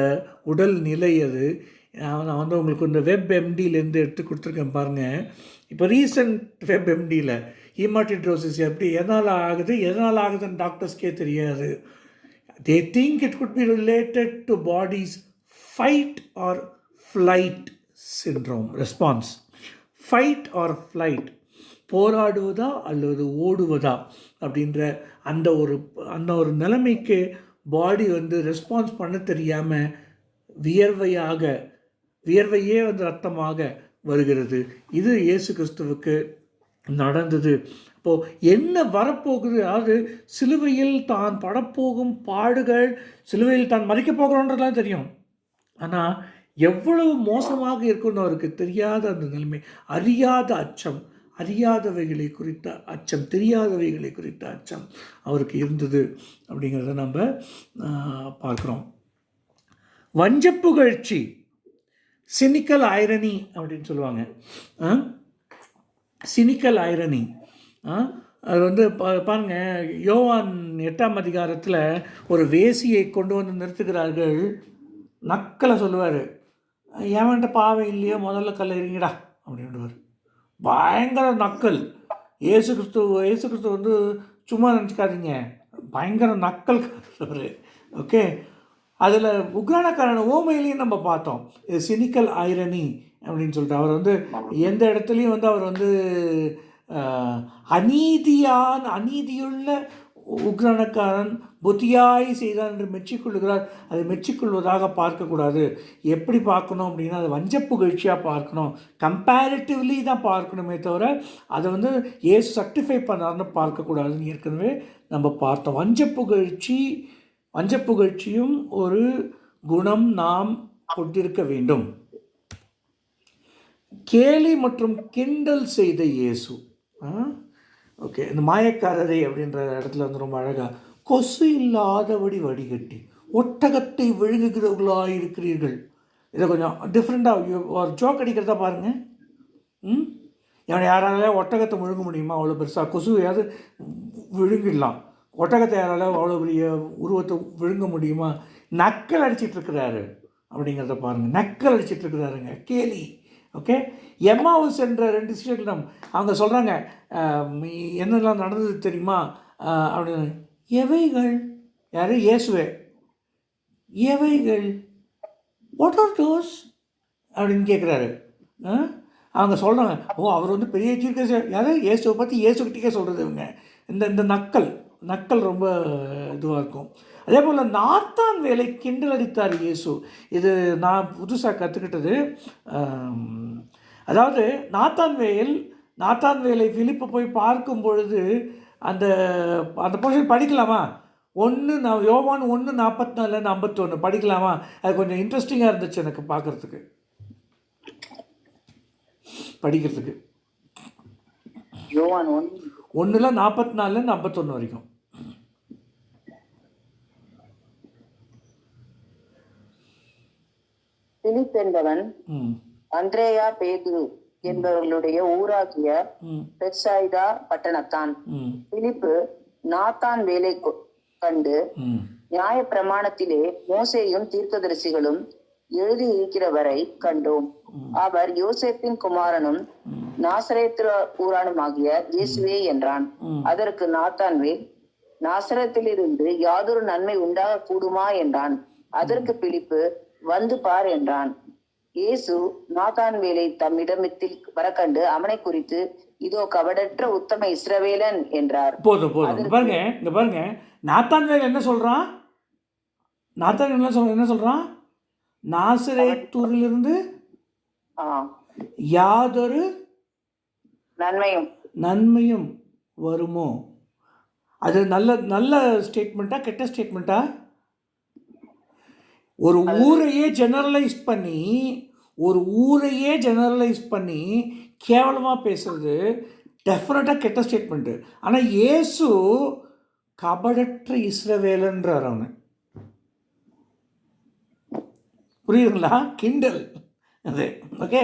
உடல் நிலை அது. நான் உங்களுக்கு இந்த WebMDலேருந்து எடுத்து கொடுத்துருக்கேன் பாருங்கள். இப்போ ரீசன்ட் WebMDயில் ஹீமாட்டிட்ரோசிஸ் எதனால் ஆகுதுன்னு டாக்டர்ஸ்க்கே தெரியாது. They think it could be related to body's fight or flight syndrome response. Fight or flight, போராடுவதா அல்லது ஓடுவதா அப்படின்ற அந்த ஒரு நிலைமைக்கு பாடி ரெஸ்பான்ஸ் பண்ண தெரியாமல் வியர்வையே ரத்தமாக வருகிறது. இது இயேசு கிறிஸ்துவுக்கு நடந்தது. இப்போது என்ன வரப்போகுது, அதாவது சிலுவையில் தான் படப்போகும் பாடுகள், சிலுவையில் தான் மறிக்கப் போகிறோன்றதுலாம் தெரியும். ஆனால் எவ்வளவு மோசமாக இருக்குன்னு அவருக்கு தெரியாத அந்த நிலைமை, அறியாத அச்சம், அறியாதவைகளை குறித்த அச்சம், தெரியாதவைகளை குறித்த அச்சம் அவருக்கு இருந்தது அப்படிங்கிறத நம்ம பார்க்குறோம். வஞ்சப்புகழ்ச்சி, சினிக்கல் ஐரணி அப்படின்னு சொல்லுவாங்க. சினிக்கல் ஐரணி அது பாருங்கள், யோவான் 8ஆம் அதிகாரத்தில் ஒரு வேசியை கொண்டு நிறுத்துகிறார்கள். நக்கலை சொல்லுவார், ஏவன்ட்ட பாவம் இல்லையோ முதல்ல கல்லை எறிங்கடா அப்படின்டுவார். பயங்கர நக்கல். இயேசு கிறிஸ்து சும்மா நினச்சிக்காதீங்க, பயங்கர நக்கல் அவர். ஓகே, அதில் உக்ரானக்காரன ஓமையிலையும் நம்ம பார்த்தோம். இது சினிக்கல் ஐரணி அப்படின்னு சொல்லிட்டு அவர் எந்த இடத்துலையும் அவர் அநீதியுள்ள உக்ரானக்காரன் புத்தியாய் செய்தான் என்று மெச்சிக்கொள்ளுகிறார். அதை மெச்சிக்கொள்வதாக பார்க்கக்கூடாது. எப்படி பார்க்கணும் அப்படின்னா, அதை வஞ்சப்புகழ்ச்சியாக பார்க்கணும், கம்பேரிட்டிவ்லி தான் பார்க்கணுமே தவிர அதை ஏசு சர்டிஃபை பண்ணார்னு பார்க்கக்கூடாதுன்னு ஏற்கனவே நம்ம பார்த்தோம். வஞ்சப்புகழ்ச்சியும் ஒரு குணம் நாம் கொண்டிருக்க வேண்டும். கேலி மற்றும் கிண்டல் செய்த இயேசு. ஓகே, இந்த மாயக்காரரை அப்படின்ற இடத்துல ரொம்ப அழகாக, கொசு இல்லாதபடி வடிகட்டி ஒட்டகத்தை விழுங்குகிறவர்களாக இருக்கிறீர்கள். இதை கொஞ்சம் டிஃப்ரெண்ட்டாக ஒரு ஜோக் அடிக்கிறதா பாருங்கள். யாரால ஒட்டகத்தை விழுங்க முடியுமா? அவ்வளோ பெருசாக கொசுவையாவது விழுங்கிடலாம், ஒட்டகத்தை யாரால அவ்வளோ பெரிய உருவத்தை விழுங்க முடியுமா? நக்கல் அடிச்சிட்ருக்கிறாரு அப்படிங்கிறத பாருங்கள். நக்கல் அடிச்சிட்ருக்கிறாருங்க, கேலி. ஓகே, எம்மாவுஸ் என்ற 2 சீடர்களிடம் அவங்க சொல்கிறாங்க, என்னெல்லாம் நடந்தது தெரியுமா அப்படின்னு. எவைகள்? யார்? இயேசுவே. எவைகள்? வாட் ஆர் தோஸ் அப்படின்னு கேட்குறாரு. அவங்க சொல்கிறாங்க, அவர் பெரிய தீர்க்க, யாரும் இயேசுவை பற்றி இயேசுக்கிட்டே சொல்கிறது இவங்க. இந்த நக்கல் ரொம்ப இதுவாக இருக்கும். அதே போல் நாத்தான் வேலை கிண்டல் அடித்தார் இயேசு. இது நான் புதுசாக கற்றுக்கிட்டது. அதாவது நாத்தான் வேலை பிலிப்பை போய் பார்க்கும் பொழுது அந்த போர்ஷன் படிக்கலாமா? யோவான் 1:44-51 படிக்கலாமா? அது கொஞ்சம் இன்ட்ரெஸ்டிங்காக இருந்துச்சு எனக்கு படிக்கிறதுக்கு. யோவான் 1:44-51 வரைக்கும். பிலிப் என்பவன் அந்திரேயா பேதுரு என்பவர்களுடைய ஊராகிய பெத்சாய்தா பட்டணத்தான். பிலிப்பு நாத்தான் வேலை கண்டு நியாய பிரமாணத்திலே மோசேயும் தீர்க்கதரிசிகளும் எழுதி இருக்கிறவரை கண்டோம். அவர் யோசேப்பின் குமாரனும் நாசரேத்து ஊரானுமாகிய இயேசுவே என்றான். அதற்கு நாத்தான்வேல், நாசரத்திலிருந்து யாதொரு நன்மை உண்டாக கூடுமா என்றான். அதற்கு பிலிப்பு, வந்து பார் என்றான். இயேசு நாத்தான்வேலை தம்மிடத்தில் வரக்கண்டு அவனை குறித்து, இதோ கபடற்ற உத்தம இஸ்ரவேலன் என்றார். போதும் பாருங்க, இங்க பாருங்க, நாத்தான்வேல் என்ன சொல்றான்? நாத்தான் என்ன சொல்றான்? நாசரேத்தூரிலிருந்து யாதொரு நன்மையும் வருமோ? அது நல்ல ஸ்டேட்மெண்ட்டா கெட்ட ஸ்டேட்மெண்ட்டா? ஒரு ஊரையே ஜெனரலைஸ் பண்ணி கேவலமாக பேசுறது டெஃபினட்டாக கெட்ட ஸ்டேட்மெண்ட்டு. ஆனால் இயேசு கபடற்ற இஸ்ரவேலன்றார் அவனை. புரியுதுங்களா? கிண்டல் அது. ஓகே,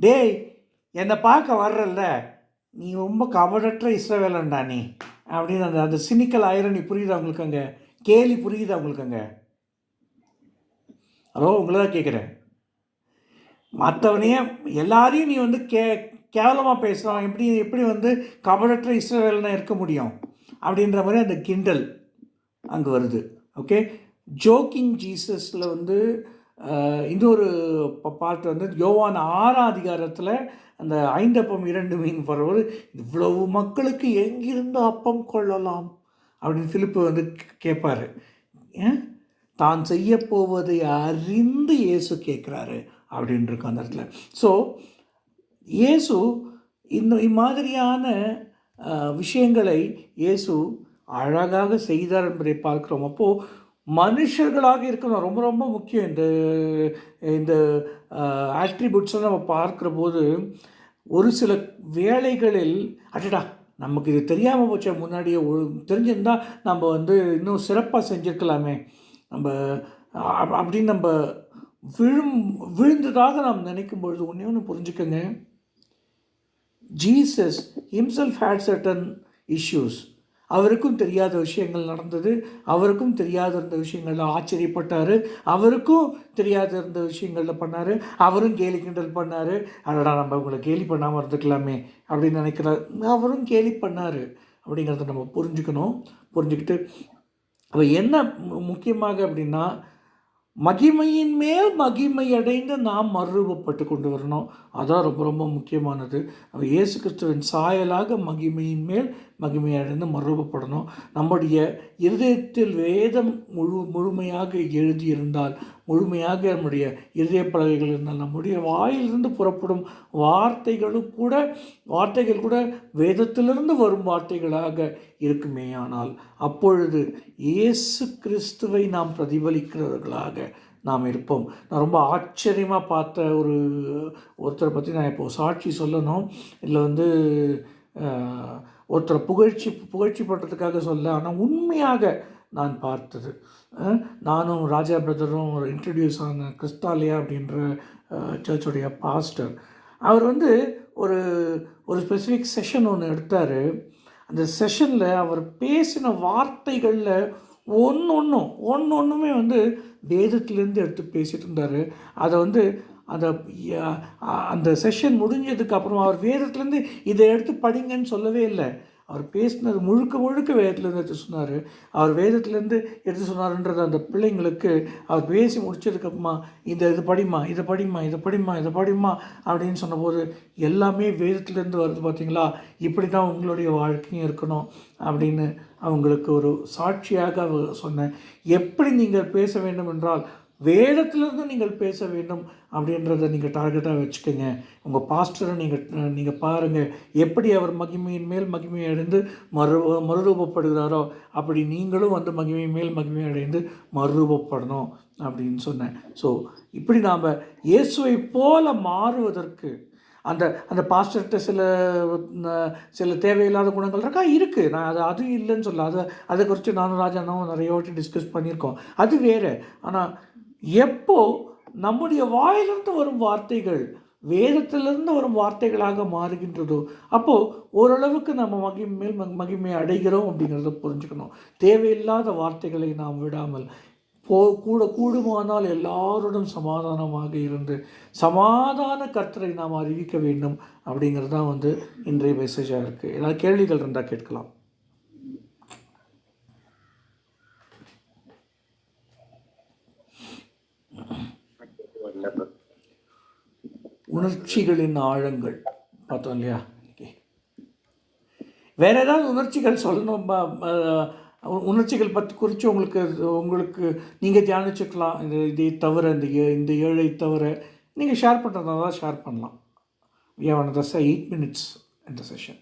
டேய் என்னை பார்க்க வர்றல்ல, நீ ரொம்ப கபடற்ற இஸ்ரவேலன்டா நீ அப்படின்னு அந்த சினிக்கல் ஐரனி புரியுதா உங்களுக்கு? அங்கே கேலி புரியுதா உங்களுக்கு? அங்கே ஹலோ, உங்களை தான் கேட்குறேன். மற்றவனையே எல்லாரையும் நீ வந்து கேவலமாக பேசுகிறான், எப்படி வந்து கபடற்ற இஸ்ரவேலனா இருக்க முடியும் அப்படின்ற மாதிரி அந்த கிண்டல் அங்கே வருது. ஓகே, ஜோக்கிங் ஜீசஸில் வந்து இன்னொரு பாட்டு வந்து யோவான் 6ஆம் அதிகாரத்தில் அந்த 5 அப்பம் 2 மீன் போடுறவர், இவ்வளவு மக்களுக்கு எங்கிருந்து அப்பம் கொள்ளலாம் அப்படின்னு பிலிப்பு வந்து கேட்பார். தான் செய்ய போவதை அறிந்து இயேசு கேட்குறாரு அப்படின்னு இருக்கு அந்த இடத்துல. ஸோ இயேசு இம்மாதிரியான விஷயங்களை இயேசு அழகாக செய்தார் என்பதை பார்க்குறோம். அப்போது மனுஷர்களாக இருக்கணும், ரொம்ப ரொம்ப முக்கியம். இந்த ஆட்ரிபியூட்ஸை நம்ம பார்க்குற போது ஒரு சில வேளைகளில் அடடா நமக்கு இது தெரியாமல் போச்சா, முன்னாடியே தெரிஞ்சிருந்தால் நம்ம வந்து இன்னும் சிறப்பாக செஞ்சுருக்கலாமே நம்ம அப்படின்னு நம்ம விழுந்ததாக நாம் நினைக்கும் பொழுது ஒன்று புரிஞ்சுக்கங்க, Jesus himself had certain issues. அவருக்கும் தெரியாத விஷயங்கள் நடந்தது, அவருக்கும் தெரியாத இருந்த விஷயங்களில் ஆச்சரியப்பட்டார், அவருக்கும் தெரியாத இருந்த விஷயங்களில் பண்ணார், அவரும் கேலி கிண்டல் பண்ணார். அதடா நம்ம உங்களை கேலி பண்ணாமல் இருந்துக்கலாமே அப்படின்னு நினைக்கிறார், அவரும் கேலி பண்ணார் அப்படிங்கிறத நம்ம புரிஞ்சுக்கிட்டு அவள் என்ன முக்கியமாக அப்படின்னா, மகிமையின் மேல் மகிமை அடைந்து நாம் மறுரூபப்பட்டு கொண்டு வரணும். அதான் ரொம்ப ரொம்ப முக்கியமானது. அவள் இயேசு கிறிஸ்துவின் சாயலாக மகிமையின் மேல் மகிமை அடைந்து மறுரூபப்படணும். நம்முடைய இருதயத்தில் வேதம் முழுமையாக எழுதியிருந்தால், முழுமையாக நம்முடைய இருதய பலகைகள் இருந்தால், நம்முடைய வாயிலிருந்து புறப்படும் வார்த்தைகள் கூட வேதத்திலிருந்து வரும் வார்த்தைகளாக இருக்குமே. ஆனால் அப்பொழுது இயேசு கிறிஸ்துவை நாம் பிரதிபலிக்கிறவர்களாக நாம் இருப்போம். நான் ரொம்ப ஆச்சரியமாக பார்த்த ஒருத்தரை பற்றி நான் இப்போது சாட்சி சொல்லணும். இதில் வந்து ஒருத்தரை புகழ்ச்சி பண்ணுறதுக்காக சொல்ல, ஆனால் உண்மையாக நான் பார்த்தது, நானும் ராஜா பிரதரும் ஒரு இன்ட்ரடியூஸ் ஆன கிறிஸ்டாலியா அப்படின்ற சர்ச்சுடைய பாஸ்டர். அவர் வந்து ஒரு ஸ்பெசிஃபிக் செஷன் ஒன்று எடுத்தார். அந்த செஷனில் அவர் பேசின வார்த்தைகளில் ஒன்றுமே வந்து வேதத்திலேருந்து எடுத்து பேசிகிட்டு இருந்தார். அதை வந்து அந்த செஷன் முடிஞ்சதுக்கு அப்புறம் அவர் வேதத்துலேருந்து இதை எடுத்து படிங்கன்னு சொல்லவே இல்லை. அவர் பேசினது முழுக்க வேதத்துலேருந்து எடுத்து சொன்னார். அவர் வேதத்துலேருந்து எடுத்து சொன்னார்ன்றது அந்த பிள்ளைங்களுக்கு அவர் பேசி முடிச்சதுக்கப்புறமா இது படிமா அப்படின்னு சொன்னபோது எல்லாமே வேதத்துலேருந்து வருது. பார்த்தீங்களா, இப்படி தான் உங்களுடைய வாழ்க்கையும் இருக்கணும் அப்படின்னு அவங்களுக்கு ஒரு சாட்சியாக சொன்னேன். எப்படி நீங்கள் பேச வேண்டும் என்றால் வேதத்திலிருந்து நீங்கள் பேச வேண்டும் அப்படின்றத நீங்கள் டார்கெட்டாக வச்சுக்கோங்க. உங்கள் பாஸ்டரை நீங்கள் பாருங்கள், எப்படி அவர் மகிமையின் மேல் மகிமை அடைந்து மறுரூபப்படுகிறாரோ அப்படி நீங்களும் வந்து மகிமையின் மேல் மகிமை அடைந்து மறுரூபப்படணும் அப்படின்னு சொன்னேன். ஸோ இப்படி நாம் இயேசுவை போல மாறுவதற்கு அந்த பாஸ்டர்கிட்ட சில தேவையில்லாத குணங்கள் இருக்குது. நான் அது இல்லைன்னு சொல்ல, அதை குறித்து நானும் ராஜானாவும் நிறைய வாட்டி டிஸ்கஸ் பண்ணியிருக்கோம். அது வேறு. ஆனால் எப்போ நம்முடைய வாயிலிருந்து வரும் வார்த்தைகள் வேதத்திலிருந்து வரும் வார்த்தைகளாக மாறுகின்றதோ, அப்போது ஓரளவுக்கு நம்ம மகிமை அடைகிறோம் அப்படிங்கிறத புரிஞ்சுக்கணும். தேவையில்லாத வார்த்தைகளை நாம் விடாமல் கூடுமானால் எல்லாருடன் சமாதானமாக இருந்து சமாதான கர்த்தரை நாம் அறிவிக்க வேண்டும் அப்படிங்கிறது தான் வந்து இன்றைய மெசேஜாக இருக்குது. ஏதாவது கேள்விகள் இருந்தால் கேட்கலாம். உணர்ச்சிகளின் ஆழங்கள் பார்த்தோம் இல்லையா? வேற ஏதாவது உணர்ச்சிகள் சொல்லணும், உணர்ச்சிகள் பற்றி குறித்து உங்களுக்கு நீங்கள் தியானிச்சுக்கலாம். இதை தவிர இந்த 7 தவிர நீங்கள் ஷேர் பண்ணுறதா ஷேர் பண்ணலாம். We have another 8 minutes in the session.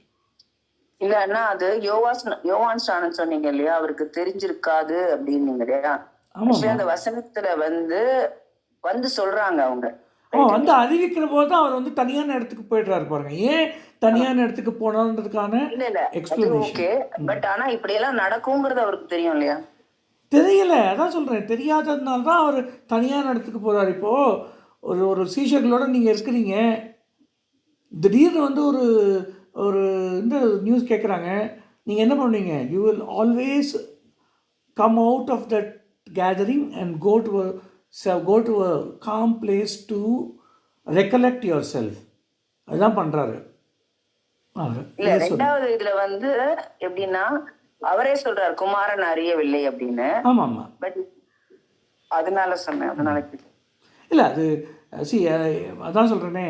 இல்லன்னா அது யோவான் ஸ்நானன் சொன்னீங்க இல்லையா, அவருக்கு தெரிஞ்சிருக்காது அப்படின்னு இல்லையா? அந்த வசனத்துல வந்து சொல்றாங்க அவங்க வந்து அறிவிக்கிற போது தான் அவர் வந்து தனியான இடத்துக்கு போயிடுறாரு பாருங்க. ஏன் தனியான இடத்துக்கு போனதுக்கான எக்ஸ்பிளனேஷன். பட் ஆனா இப்படி எல்லாம் நடக்கும்ங்கிறது அவருக்கு தெரியும் இல்லையா? தெரியல, அதான் சொல்றேன், தெரியாததுனால தான் அவர் தனியான இடத்துக்கு போறாரு. இப்போ ஒரு சீஷர்களோட நீங்க இருக்கிறீங்க, திடீர்னு வந்து ஒரு இந்த நியூஸ் கேட்குறாங்க, நீங்கள் என்ன பண்ணுவீங்க? You will always come out of that gathering and go to a calm place to recollect yourself. அதுதான் பண்ணுறாரு. ரெண்டாவது இதுல வந்து எப்படின்னா அவரே சொல்றாரு குமாரன் அறியவில்லை அப்படின்னு. ஆமாம் ஆமாம், பட் அதனால சொன்னேன். அதனால இல்லை அது அதான் சொல்கிறேனே,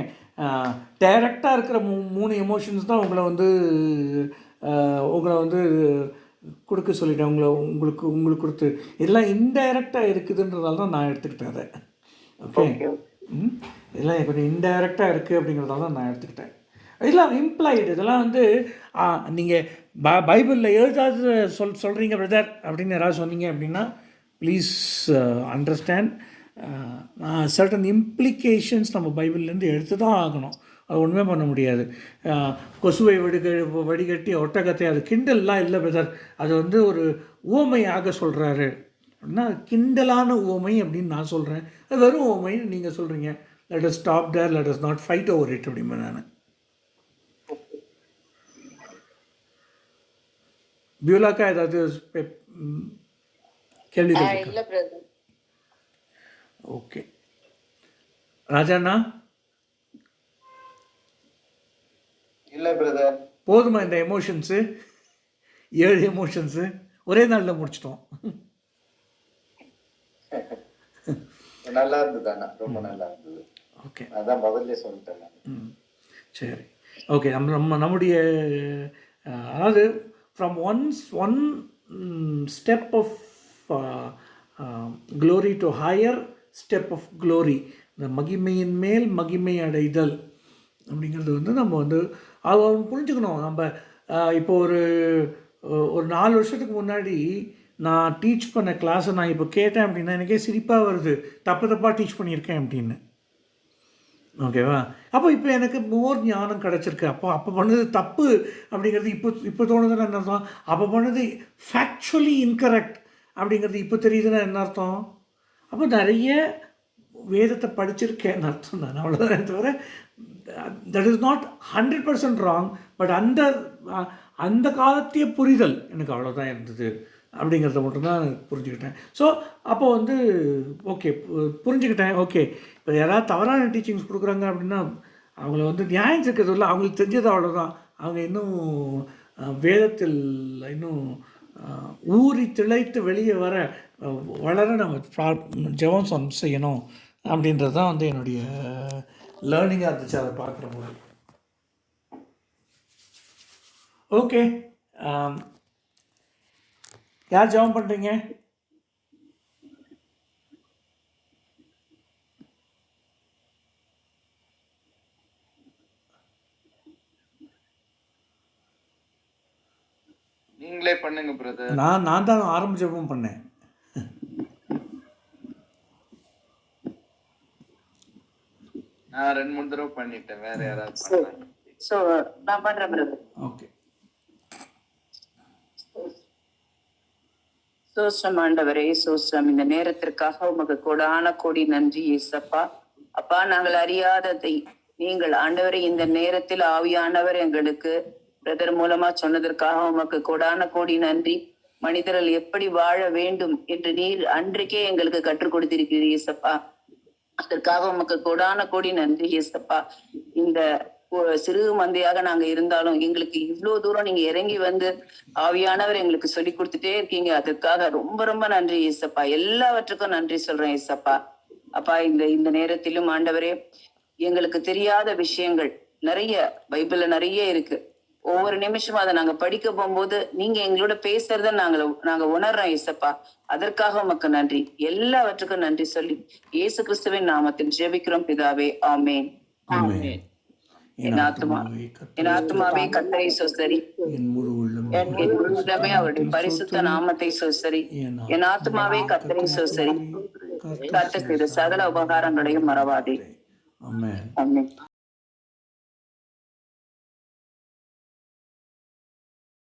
டைரக்டாக இருக்கிற 3 எமோஷன்ஸ் தான் உங்களை வந்து கொடுக்க சொல்லிட்டேன். உங்களுக்கு கொடுத்து இதெல்லாம் இன்டைரக்டாக இருக்குதுன்றதால தான் நான் எடுத்துக்கிட்டேன் அதை. ஓகே, இதெல்லாம் கொஞ்சம் இன்டைரக்டாக இருக்குது அப்படிங்கிறதால தான் நான் எடுத்துக்கிட்டேன். இதெல்லாம் இம்ப்ளாய்டு, இதெல்லாம் வந்து நீங்கள் பைபிளில் எழுதாது சொல்கிறீங்க பிரதர் அப்படின்னு யாராவது சொன்னீங்க அப்படின்னா ப்ளீஸ் அண்டர்ஸ்டாண்ட், சர்டன் இம்ப்ளிகேஷன்ஸ் நம்ம பைபிள்லேருந்து எடுத்து தான் ஆகணும். அது ஒன்றுமே பண்ண முடியாது. கொசுவை வடிகட்டி ஒட்டகத்தை, அது கிண்டல்லாம் இல்லை பிரதர், அது வந்து ஒரு உவமையாக சொல்கிறாரு அப்படின்னா கிண்டலான உவமை அப்படின்னு நான் சொல்கிறேன். அது வெறும் உவமைன்னு நீங்கள் சொல்கிறீங்க. Let us stop there, let us not fight over it அப்படிம்பேன் நான். பியூலாக்கா ஏதாவது கேள்வி? ஓகே ராஜாண்ணா, இல்லை பிரதர், போதுமா இந்த எமோஷன்ஸு? 7 எமோஷன்ஸு ஒரே நாளில் முடிச்சிட்டோம். நல்லா இருந்தது அண்ணா, ரொம்ப நல்லா இருந்தது. ஓகே, அதான் முதல்ல சொல்லிட்டேன். சரி, ஓகே. நம்முடைய அதாவது from one step of glory to higher step of glory, இந்த மகிமையின் மேல் மகிமை அடைதல் அப்படிங்கிறது வந்து நம்ம வந்து அதை புரிஞ்சுக்கணும். நம்ம இப்போ ஒரு 4 வருஷத்துக்கு முன்னாடி நான் டீச் பண்ண கிளாஸை நான் இப்போ கேட்டேன் அப்படின்னா எனக்கே சிரிப்பாக வருது, தப்பாக டீச் பண்ணியிருக்கேன் அப்படின்னு. ஓகேவா? அப்போ இப்போ எனக்கு மோர் ஞானம் கிடச்சிருக்கு. அப்போ பண்ணது தப்பு அப்படிங்கிறது இப்போ தோணுதுன்னா என்ன அர்த்தம்? அப்போ பண்ணது ஃபேக்சுவலி இன்கரெக்ட் அப்படிங்கிறது இப்போ தெரியுதுன்னா என்ன அர்த்தம்? அப்போ நிறைய வேதத்தை படிச்சிருக்கேன்னு அர்த்தம் தான், அவ்வளோதான். தவிர that is not 100% wrong, but அந்த காலத்திய புரிதல் எனக்கு அவ்வளோதான் இருந்தது அப்படிங்கிறத மட்டும்தான் புரிஞ்சுக்கிட்டேன். ஸோ அப்போ வந்து ஓகே புரிஞ்சுக்கிட்டேன். ஓகே, இப்போ யாராவது தவறான டீச்சிங்ஸ் கொடுக்குறாங்க அப்படின்னா அவங்கள வந்து நியாயம் இருக்கிறது இல்லை, அவங்களுக்கு தெரிஞ்சது அவ்வளோதான். அவங்க இன்னும் வேதத்தில் இன்னும் ஊறி திளைத்து வெளியே வளர நம்ம ஜெபம் செய்யணும் அப்படின்றது தான் வந்து என்னுடைய லேர்னிங்காக இருந்துச்சு அதை பார்க்குற போது. ஓகே, யார் ஜெபம் பண்ணுறீங்க? நீங்களே பண்ணுங்க பிரதர். நான் தான் ஆரம்ப ஜெபம் பண்ணேன். நான் 2-3 தடவை பண்ணிட்டேன். வேற யாராவது பண்ணலாம்? சோ நான் பண்றேன் பிரதர். ஓகே. சோஸ்ரம் ஆண்டவரே, சோஸ்ரம். இந்த நேரத்திற்காக உமக்கு கோடான கோடி நன்றி ஏசப்பா. அப்பா, நாங்கள் அறியாததை நீங்கள் ஆண்டவரை இந்த நேரத்தில் ஆவியானவர் எங்களுக்கு பிரதர் மூலமா சொன்னதற்காக உமக்கு கோடான கோடி நன்றி. மனிதர்கள் எப்படி வாழ வேண்டும் என்று நீர் அன்றைக்கே எங்களுக்கு கற்றுக் கொடுத்திருக்கிறீர் ஏசப்பா. அதற்காக உமக்கு கோடான கோடி நன்றி ஏசப்பா. இந்த சிறு மந்தையாக நாங்க இருந்தாலும் எங்களுக்கு இவ்வளவு தூரம் நீங்க இறங்கி வந்து ஆவியானவர் எங்களுக்கு சொல்லி கொடுத்துட்டே இருக்கீங்க. அதற்காக ரொம்ப ரொம்ப நன்றி ஏசப்பா. எல்லாவற்றுக்கும் நன்றி சொல்றேன் ஏசப்பா. அப்பா, இந்த நேரத்திலும் ஆண்டவரே, எங்களுக்கு தெரியாத விஷயங்கள் நிறைய பைபிள்ல நிறைய இருக்கு. ஒவ்வொரு நிமிஷமும் அதை நாங்க படிக்க போகும்போது நீங்க எங்களோட பேசுறத நாங்க உணர்றோம் ஏசப்பா. அதற்காக உமக்கு நன்றி. எல்லாவற்றுக்கும் நன்றி சொல்லி இயேசு கிறிஸ்துவின் நாமத்தில் ஜெபிக்கிறோம் பிதாவே, ஆமேன். ஆமென். என் ஆத்துமாவே கர்த்தரை சோஸ்தரி, என் முழு உள்ளமே அவருடைய பரிசுத்த நாமத்தை சோஸ்தரி. என் ஆத்துமாவே கர்த்தரை சோஸ்தரி, கர்த்தர் செய்த சகல உபகாரங்களையும் மறவாதே. ஆமென். ஆமென்.